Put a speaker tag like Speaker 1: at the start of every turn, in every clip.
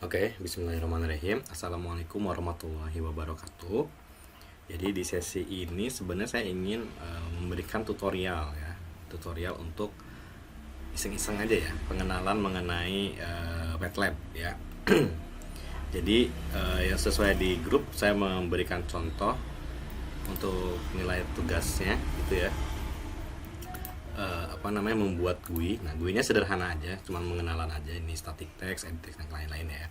Speaker 1: Oke, bismillahirrahmanirrahim. Assalamualaikum warahmatullahi wabarakatuh. Jadi di sesi ini sebenarnya saya ingin memberikan tutorial ya, tutorial untuk iseng-iseng aja ya, pengenalan mengenai MATLAB ya. Jadi yang sesuai di grup saya memberikan contoh untuk nilai tugasnya gitu ya. Membuat GUI. Nah, GUI-nya sederhana aja, cuma mengenalan aja, ini static text, edit text, dan lain-lain ya.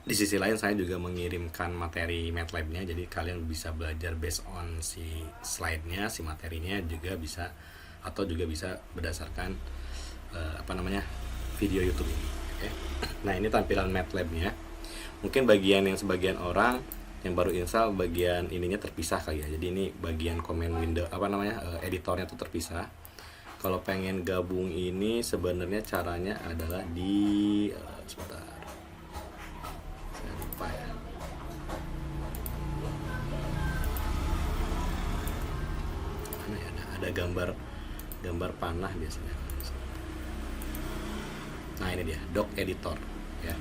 Speaker 1: Di sisi lain saya juga mengirimkan materi MATLAB-nya, jadi kalian bisa belajar based on si slide-nya, si materinya juga bisa, atau juga bisa berdasarkan video YouTube ini. Okay? Nah, ini tampilan MATLAB-nya. Mungkin sebagian orang yang baru install bagian ininya terpisah kali ya. Jadi ini bagian command window editornya tuh terpisah. Kalau pengen gabung ini sebenarnya caranya adalah di sebentar. Saya lupa ya. Mana ya? Ada gambar panah biasanya. Nah, ini dia, doc editor ya.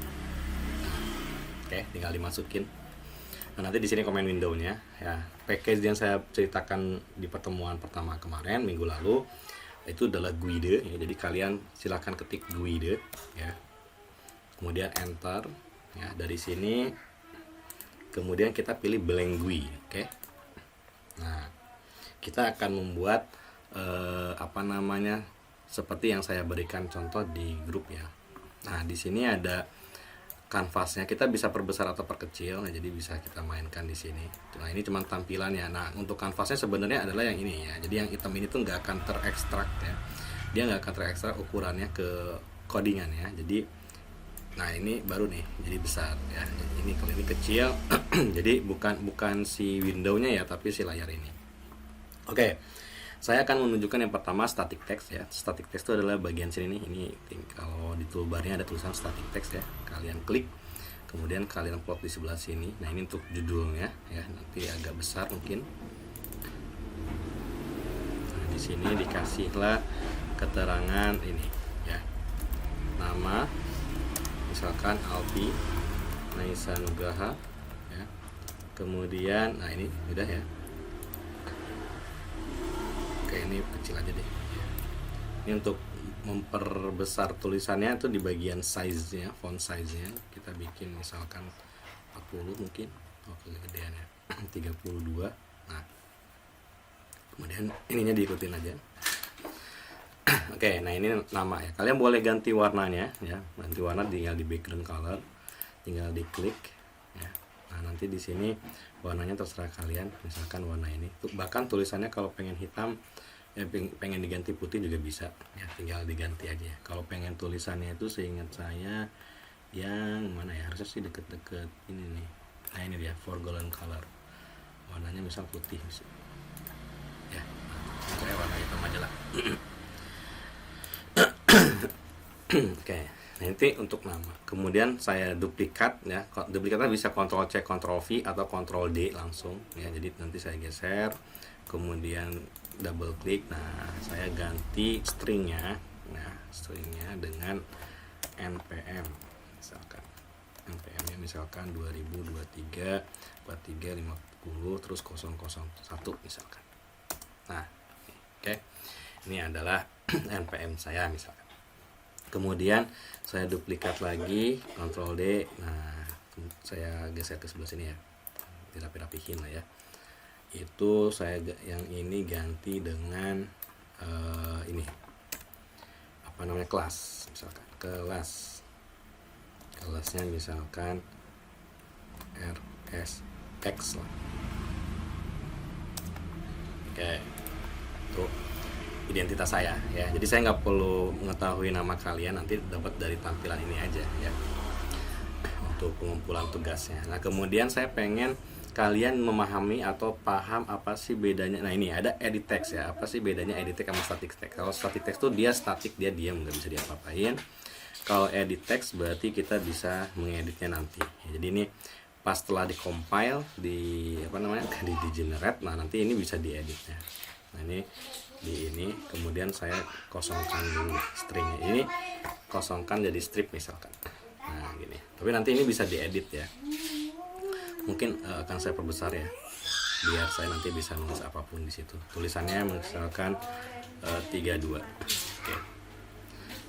Speaker 1: Oke, tinggal dimasukin. Nah, nanti di sini command window-nya ya. Package yang saya ceritakan di pertemuan pertama kemarin minggu lalu itu adalah GUID ya. Jadi kalian silahkan ketik GUID ya. Kemudian enter ya. Dari sini kemudian kita pilih blank GUI, oke. Nah, kita akan membuat seperti yang saya berikan contoh di grup ya. Nah, di sini ada kanvasnya, kita bisa perbesar atau perkecil, nah, jadi bisa kita mainkan di sini. Nah, ini cuma tampilannya. Nah, untuk kanvasnya sebenarnya adalah yang ini ya. Jadi yang hitam ini tuh nggak akan terekstrak ya. Dia nggak akan terekstrak ukurannya ke codingan ya. Jadi, nah ini baru nih, jadi besar ya. Ini kalau ini kecil, jadi bukan si window-nya ya, tapi si layar ini. Oke. Saya akan menunjukkan yang pertama static text ya. Static text itu adalah bagian sini nih. Ini kalau di toolbarnya ada tulisan static text ya. Kalian klik, kemudian kalian plot di sebelah sini. Nah, ini untuk judulnya ya. Nanti agak besar mungkin. Nah, di sini dikasihlah keterangan ini ya. Nama misalkan Alfi Naisa Nugraha ya. Kemudian nah ini udah ya. Oke, ini kecil aja deh. Ini untuk memperbesar tulisannya itu di bagian size-nya, font size-nya. Kita bikin misalkan 40 mungkin. Oh, kegedeannya 32. Nah, kemudian ininya diikutin aja. Oke, nah ini nama ya. Kalian boleh ganti warnanya ya. Ganti warna tinggal di background color. Tinggal diklik ya. Nah, nanti di sini warnanya terserah kalian, misalkan warna ini. Bahkan tulisannya kalau pengen hitam ya, pengen diganti putih juga bisa ya, tinggal diganti aja. Kalau pengen tulisannya itu seingat saya yang mana ya, harusnya sih deket-deket ini nih. Nah, ini dia foreground color, warnanya misal putih bisa ya. Nah, saya warna hitam aja lah. Oke, nanti untuk nama kemudian saya duplikat ya. Duplikatnya bisa Ctrl C Ctrl V atau Ctrl D langsung ya. Jadi nanti saya geser, kemudian double klik. Nah, saya ganti stringnya. Nah, stringnya dengan npm misalkan. npm nya misalkan 2023 4350 terus 001 misalkan. Nah, oke. Ini adalah npm saya misalkan. Kemudian saya duplikat lagi, Ctrl D. Nah, saya geser ke sebelah sini ya. Dirapi-rapihin lah ya. Itu saya yang ini ganti dengan ini. Kelas misalkan. Kelasnya misalkan RSX lah. Oke. Tuh identitas saya ya. Jadi saya nggak perlu mengetahui nama kalian, nanti dapat dari tampilan ini aja ya untuk pengumpulan tugasnya. Nah, kemudian saya pengen kalian memahami atau paham apa sih bedanya. Nah, ini ada edit text ya. Apa sih bedanya edit text sama static text? Kalau static text tuh dia static, dia diam, nggak bisa diapa-apain. Kalau edit text berarti kita bisa mengeditnya nanti ya. Jadi ini pas setelah di-compile di generate, nah nanti ini bisa dieditnya. Nah, ini kemudian saya kosongkan dulu stringnya, ini kosongkan jadi strip misalkan Nah gini, tapi nanti ini bisa diedit ya, mungkin akan saya perbesar ya, biar saya nanti bisa nulis apapun di situ. Tulisannya misalkan 32. Oke.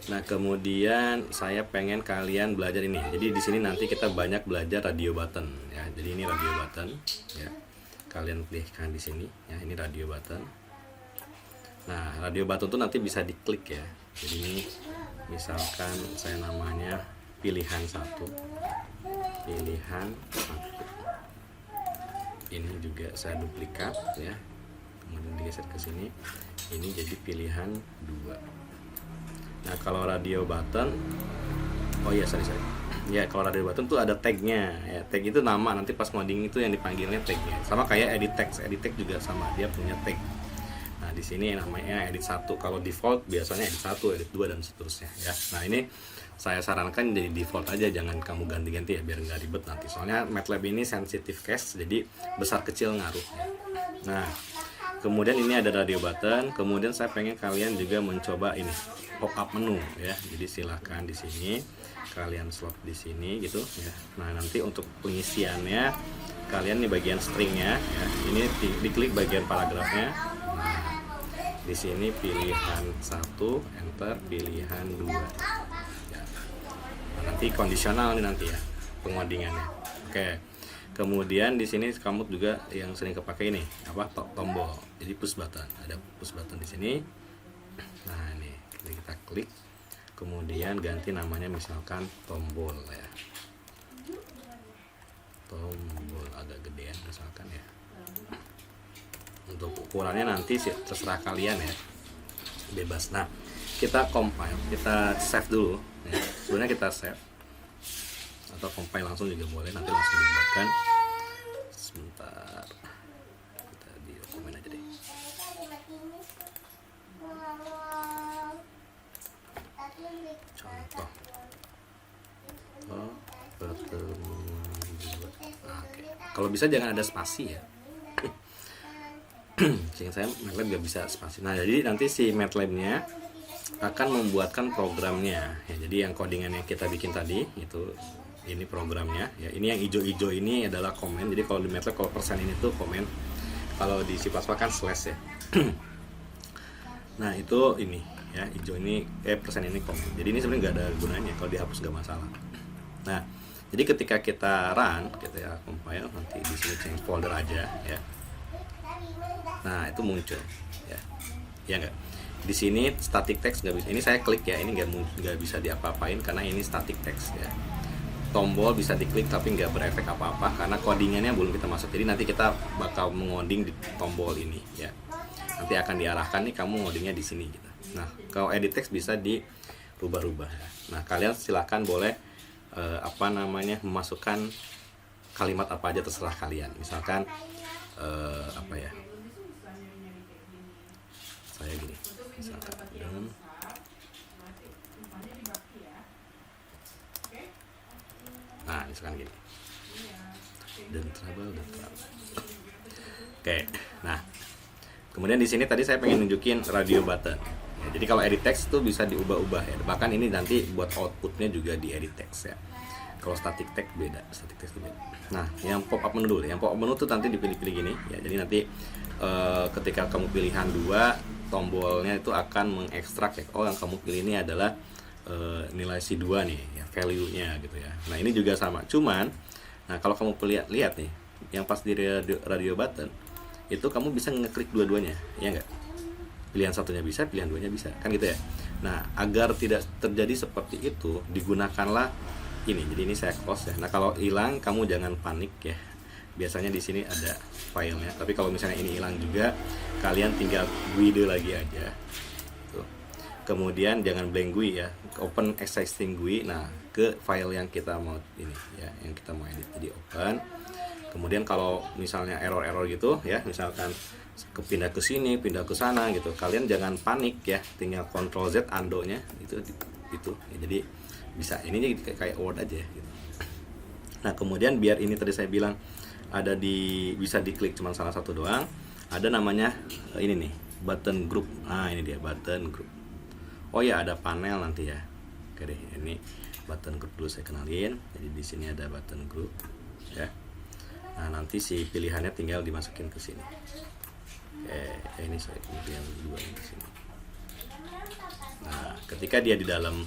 Speaker 1: Nah kemudian saya pengen kalian belajar ini. Jadi di sini nanti kita banyak belajar radio button ya. Jadi ini radio button ya. Kalian pilihkan di sini ya. Ini radio button. Nah radio button tuh nanti bisa diklik ya. Jadi ini misalkan saya namanya pilihan 1. Pilihan 1. Ini juga saya duplikat ya. Kemudian digeser ke sini. Ini jadi pilihan 2. Nah kalau radio button, oh iya sorry. Ya kalau radio button tuh ada tagnya ya. Tag itu nama, nanti pas ngoding itu yang dipanggilnya tagnya. Sama kayak edit text juga sama, dia punya tag. Nah di sini namanya edit 1. Kalau default biasanya edit 1, edit 2 dan seterusnya ya. Nah ini saya sarankan jadi default aja, jangan kamu ganti-ganti ya biar nggak ribet nanti. Soalnya MATLAB ini sensitive case, jadi besar kecil ngaruh ya. Nah kemudian ini ada radio button. Kemudian saya pengen kalian juga mencoba ini pop-up menu ya. Jadi silahkan di sini kalian slot di sini gitu ya. Nah nanti untuk pengisiannya kalian di bagian stringnya ya. Ini diklik bagian paragrafnya. Nah di sini pilihan 1, enter, pilihan 2 ya. Nah, nanti kondisional nih nanti ya pengodingannya. Oke. Kemudian di sini kamu juga yang sering kepake ini apa, tombol. Jadi push button, ada push button di sini. Nah ini kita klik, kemudian ganti namanya misalkan tombol ya. Tombol agak gedean misalkan ya. Untuk ukurannya nanti terserah kalian ya, bebas. Nah kita compile, kita save dulu ya. Sebenarnya kita save atau compile langsung juga boleh, nanti langsung dibuatkan. Sebentar, kita di dokumen aja deh. Contoh pertemuan 2. Nah, oke. Kalau bisa jangan ada spasi ya. Sehingga saya MATLAB gak bisa spasi. Nah jadi nanti si MATLAB-nya akan membuatkan programnya ya. Jadi yang codingan yang kita bikin tadi itu, ini programnya ya. Ini yang hijau-hijau ini adalah komen. Jadi kalau di MATLAB kalau persen ini tuh komen, kalau di C++ kan slash ya. Nah itu ini ya, hijau ini persen ini komen. Jadi ini sebenarnya nggak ada gunanya, kalau dihapus nggak masalah. Nah jadi ketika kita run, kita compile, nanti di sini change folder aja ya. Nah itu muncul ya, ya nggak. Di sini static text nggak bisa. Ini saya klik ya, ini nggak bisa diapa-apain karena ini static text ya. Tombol bisa diklik tapi nggak berefek apa-apa karena codingannya belum kita masuk. Jadi nanti kita bakal mengoding di tombol ini ya. Nanti akan diarahkan nih kamu ngodingnya di sini gitu. Nah kalau edit text bisa dirubah-rubah ya. Nah kalian silakan boleh memasukkan kalimat apa aja terserah kalian. Misalkan apa ya, saya gini misalkan nah misalkan gini dan trouble. Oke, nah kemudian di sini tadi saya pengen nunjukin radio button ya. Jadi kalau edit text tuh bisa diubah-ubah ya, bahkan ini nanti buat outputnya juga di edit text ya. Kalau static text beda, static text beda. Nah yang pop up menu dulu, yang pop up menu tuh nanti dipilih-pilih gini ya. Jadi nanti ketika kamu pilihan 2, tombolnya itu akan mengekstrak ya. Oh yang kamu pilih ini adalah nilai C2 nih ya, value-nya gitu ya. Nah ini juga sama, cuman nah kalau kamu lihat nih yang pas di radio button itu kamu bisa ngeklik dua-duanya ya enggak, pilihan satunya bisa, pilihan duanya bisa kan gitu ya. Nah agar tidak terjadi seperti itu digunakanlah ini. Jadi ini saya close ya. Nah kalau hilang kamu jangan panik ya, biasanya di sini ada filenya. Tapi kalau misalnya ini hilang juga, kalian tinggal GUI lagi aja. Tuh. Kemudian jangan blank GUI ya, open existing GUI. Nah ke file yang kita mau ini ya, yang kita mau edit. Jadi open. Kemudian kalau misalnya error-error gitu ya, misalkan pindah ke sini, pindah ke sana gitu, kalian jangan panik ya, tinggal Ctrl Z undo-nya itu ya, jadi bisa ini kayak Word aja gitu. Nah kemudian biar ini tadi saya bilang ada bisa diklik cuma salah satu doang, ada namanya ini nih button group. Nah ini dia button group. Oh ya ada panel nanti ya. Oke deh, ini button group dulu saya kenalin. Jadi di sini ada button group ya. Nah, nanti si pilihannya tinggal dimasukin ke sini. Ini saya pilih yang dua di sini. Nah, ketika dia di dalam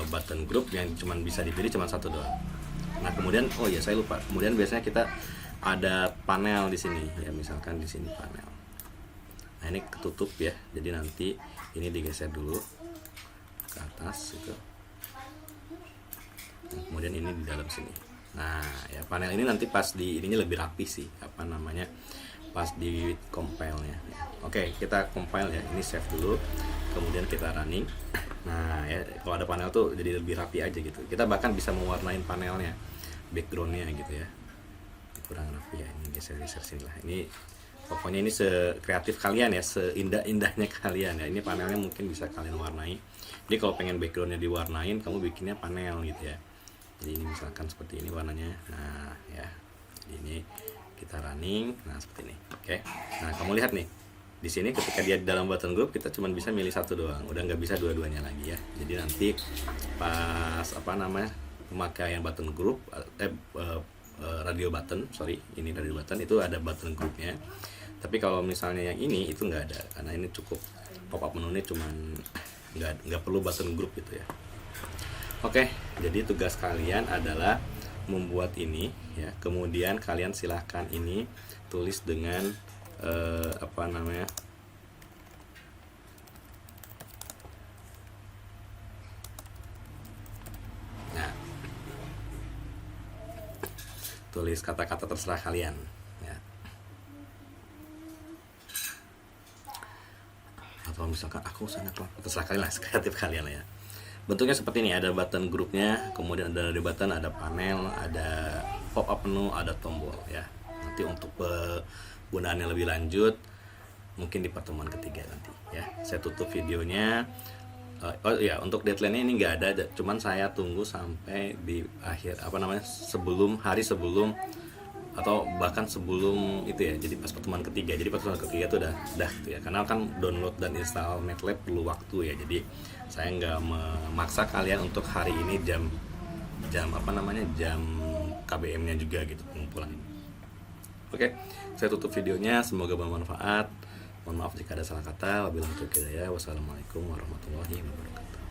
Speaker 1: button group yang cuman bisa dipilih cuma satu doang. Nah, kemudian oh ya saya lupa. Kemudian biasanya kita ada panel di sini ya, misalkan di sini panel. Nah, ini ketutup ya. Jadi nanti ini digeser dulu ke atas itu. Nah, kemudian ini di dalam sini. Nah, ya panel ini nanti pas di ininya lebih rapi sih, apa namanya? Pas di compile-nya. Oke, kita compile ya. Ini save dulu. Kemudian kita running. Nah, ya kalau ada panel tuh jadi lebih rapi aja gitu. Kita bahkan bisa mewarnain panelnya, background-nya gitu ya. Kurang rapi ya. Ini geser-geser sini lah. Ini pokoknya ini sekreatif kalian ya, seindah-indahnya kalian ya. Ini panelnya mungkin bisa kalian warnai. Jadi kalau pengen backgroundnya diwarnain, kamu bikinnya panel gitu ya. Jadi ini misalkan seperti ini warnanya. Nah ya, jadi ini kita running. Nah seperti ini. Oke. Nah kamu lihat nih, di sini ketika dia di dalam button group kita cuma bisa milih satu doang. Udah nggak bisa dua-duanya lagi ya. Jadi nanti pas apa namanya pemakaian button group, radio button, ini radio button itu ada button groupnya. Tapi kalau misalnya yang ini itu nggak ada, karena ini cukup pop up menu-nya cuman nggak perlu button group gitu ya. Oke, jadi tugas kalian adalah membuat ini ya. Kemudian kalian silahkan ini tulis dengan apa namanya, nah tulis kata-kata terserah kalian ya. Atau misalkan aku sangat terserah kalian lah, kreatif kalian lah ya. Bentuknya seperti ini, ada button groupnya, kemudian ada button, ada panel, ada pop up menu, ada tombol ya. Nanti untuk penggunaan yang lebih lanjut mungkin di pertemuan ketiga nanti ya. Saya tutup videonya. Oh ya, untuk deadline-nya ini nggak ada, cuman saya tunggu sampai di akhir hari sebelum atau bahkan sebelum itu ya. Jadi pas pertemuan ketiga. Jadi pertemuan ketiga itu udah gitu ya. Karena kan download dan install MATLAB perlu waktu ya. Jadi saya nggak memaksa kalian untuk hari ini jam KBM-nya juga gitu pengumpulan. Oke, saya tutup videonya. Semoga bermanfaat. Mohon maaf jika ada salah kata. Wabillahi taufiq hidayah. Wassalamualaikum warahmatullahi wabarakatuh.